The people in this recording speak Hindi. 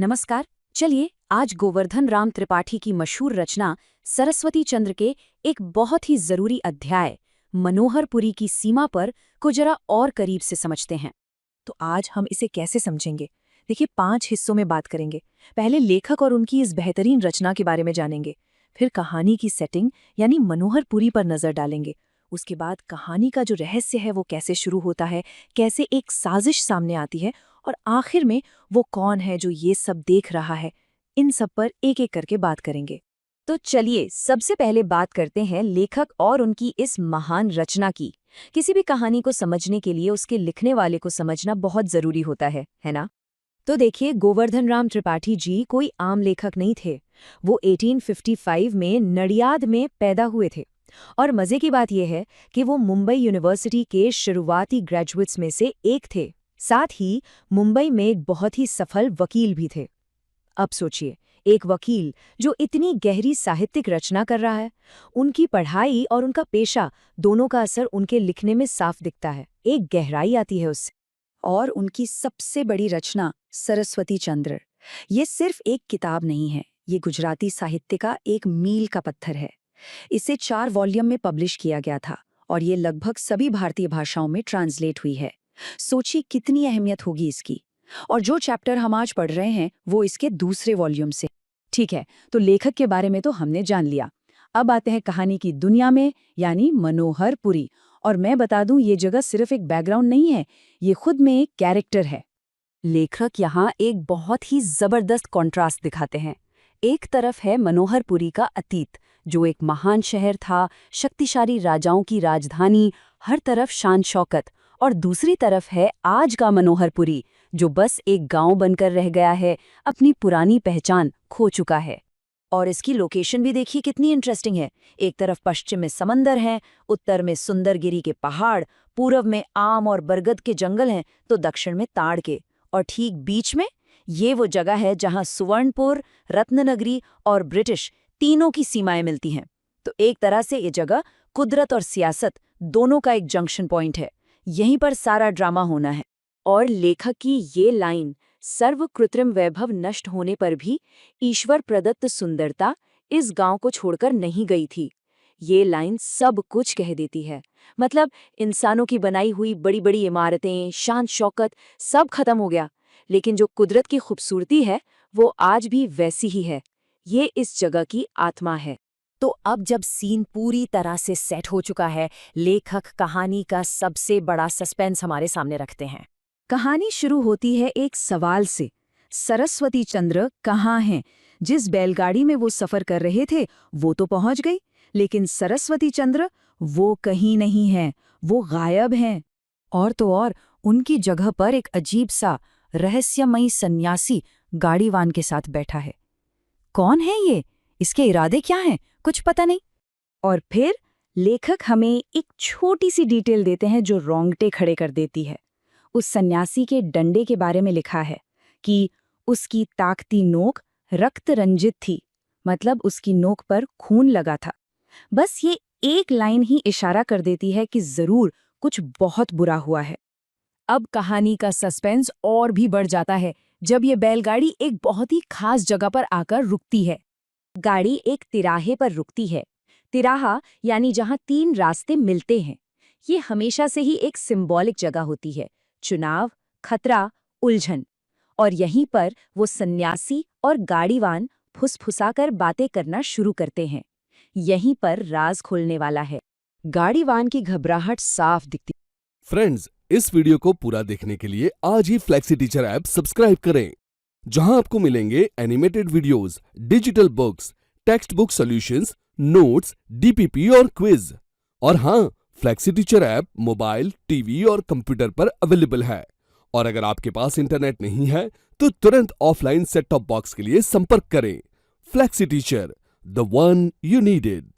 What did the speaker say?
नमस्कार। चलिए आज गोवर्धन राम त्रिपाठी की मशहूर रचना सरस्वती चंद्र के एक बहुत ही जरूरी अध्याय मनोहरपुरी की सीमा पर को जरा और करीब से समझते हैं। तो आज हम इसे कैसे समझेंगे? देखिए, 5 हिस्सों में बात करेंगे। पहले लेखक और उनकी इस बेहतरीन रचना के बारे में जानेंगे। फिर कहानी की सेटिंग यानी मनोहरपुरी पर नजर डालेंगे। उसके बाद कहानी का जो रहस्य है वो कैसे शुरू होता है, कैसे एक साजिश सामने आती है, और आखिर में वो कौन है जो ये सब देख रहा है। इन सब पर एक एक करके बात करेंगे। तो चलिए सबसे पहले बात करते हैं लेखक और उनकी इस महान रचना की। किसी भी कहानी को समझने के लिए उसके लिखने वाले को समझना बहुत जरूरी होता है ना? तो देखिए, गोवर्धन राम त्रिपाठी जी कोई आम लेखक नहीं थे। वो 1855 में नडियाद में पैदा हुए थे। और मजे की बात यह है कि वो मुंबई यूनिवर्सिटी के शुरुआती ग्रेजुएट्स में से एक थे। साथ ही मुंबई में एक बहुत ही सफल वकील भी थे। अब सोचिए, एक वकील जो इतनी गहरी साहित्यिक रचना कर रहा है, उनकी पढ़ाई और उनका पेशा दोनों का असर उनके लिखने में साफ दिखता है। एक गहराई आती है उससे। और उनकी सबसे बड़ी रचना सरस्वती चंद्र, ये सिर्फ एक किताब नहीं है, ये गुजराती साहित्य का एक मील का पत्थर है। इसे 4 वॉल्यूम में पब्लिश किया गया था और ये लगभग सभी भारतीय भाषाओं में ट्रांसलेट हुई है। सोचिए कितनी अहमियत होगी इसकी। और जो चैप्टर हम आज पढ़ रहे हैं वो इसके दूसरे वॉल्यूम से। ठीक है, तो लेखक के बारे में तो हमने जान लिया। अब आते हैं कहानी की दुनिया में, यानी मनोहरपुरी। और मैं बता दूं, ये जगह सिर्फ एक बैकग्राउंड नहीं है, ये खुद में एक कैरेक्टर है। लेखक यहाँ एक बहुत ही जबरदस्त कॉन्ट्रास्ट दिखाते हैं। एक तरफ है मनोहरपुरी का अतीत, जो एक महान शहर था, शक्तिशाली राजाओं की राजधानी, हर तरफ शान शौकत। और दूसरी तरफ है आज का मनोहरपुरी, जो बस एक गांव बनकर रह गया है, अपनी पुरानी पहचान खो चुका है। और इसकी लोकेशन भी देखिए कितनी इंटरेस्टिंग है। एक तरफ पश्चिम में समंदर है, उत्तर में सुंदरगिरी के पहाड़, पूर्व में आम और बरगद के जंगल हैं, तो दक्षिण में ताड़ के। और ठीक बीच में ये वो जगह है जहां सुवर्णपुर, रत्ननगरी और ब्रिटिश तीनों की सीमाएं मिलती हैं। तो एक तरह से ये जगह कुदरत और सियासत दोनों का एक जंक्शन पॉइंट है। यहीं पर सारा ड्रामा होना है। और लेखक की ये लाइन, सर्व कृत्रिम वैभव नष्ट होने पर भी ईश्वर प्रदत्त सुंदरता इस गांव को छोड़कर नहीं गई थी, ये लाइन सब कुछ कह देती है। मतलब इंसानों की बनाई हुई बड़ी बड़ी इमारतें, शान शौकत, सब खत्म हो गया, लेकिन जो कुदरत की खूबसूरती है वो आज भी वैसी ही है। ये इस जगह की आत्मा है। तो अब जब सीन पूरी तरह से सेट हो चुका है, लेखक कहानी का सबसे बड़ा सस्पेंस हमारे सामने रखते हैं। कहानी शुरू होती है एक सवाल से, सरस्वती चंद्र कहाँ हैं? जिस बैलगाड़ी में वो सफर कर रहे थे वो तो पहुंच गई, लेकिन सरस्वती चंद्र वो कहीं नहीं है, वो गायब हैं। और तो और उनकी जगह पर एक अजीब सा रहस्यमयी सन्यासी गाड़ीवान के साथ बैठा है। कौन है ये? इसके इरादे क्या हैं? कुछ पता नहीं। और फिर लेखक हमें एक छोटी सी डिटेल देते हैं जो रोंगटे खड़े कर देती है। उस सन्यासी के डंडे के बारे में लिखा है कि उसकी ताकती नोक रक्त रंजित थी, मतलब उसकी नोक पर खून लगा था। बस ये एक लाइन ही इशारा कर देती है कि जरूर कुछ बहुत बुरा हुआ है। अब कहानी का सस्पेंस और भी बढ़ जाता है जब ये बैलगाड़ी एक बहुत ही खास जगह पर आकर रुकती है। गाड़ी एक तिराहे पर रुकती है। तिराहा यानी जहां 3 रास्ते मिलते हैं। ये हमेशा से ही एक सिंबॉलिक जगह होती है, चुनाव, खतरा, उलझन। और यहीं पर वो सन्यासी और गाड़ीवान फुसफुसाकर बातें करना शुरू करते हैं। यहीं पर राज खुलने वाला है। गाड़ीवान की घबराहट साफ दिखती। फ्रेंड्स, इस वीडियो को पूरा देखने के लिए आज ही फ्लेक्सी टीचर ऐप सब्सक्राइब करें, जहां आपको मिलेंगे animated videos, digital books, text book solutions, notes, DPP और क्विज। और हाँ, flexi teacher app mobile, TV और कंप्यूटर पर अवेलेबल है। और अगर आपके पास इंटरनेट नहीं है तो तुरंत ऑफलाइन सेट टॉप बॉक्स के लिए संपर्क करें। Flexi teacher, the one you needed.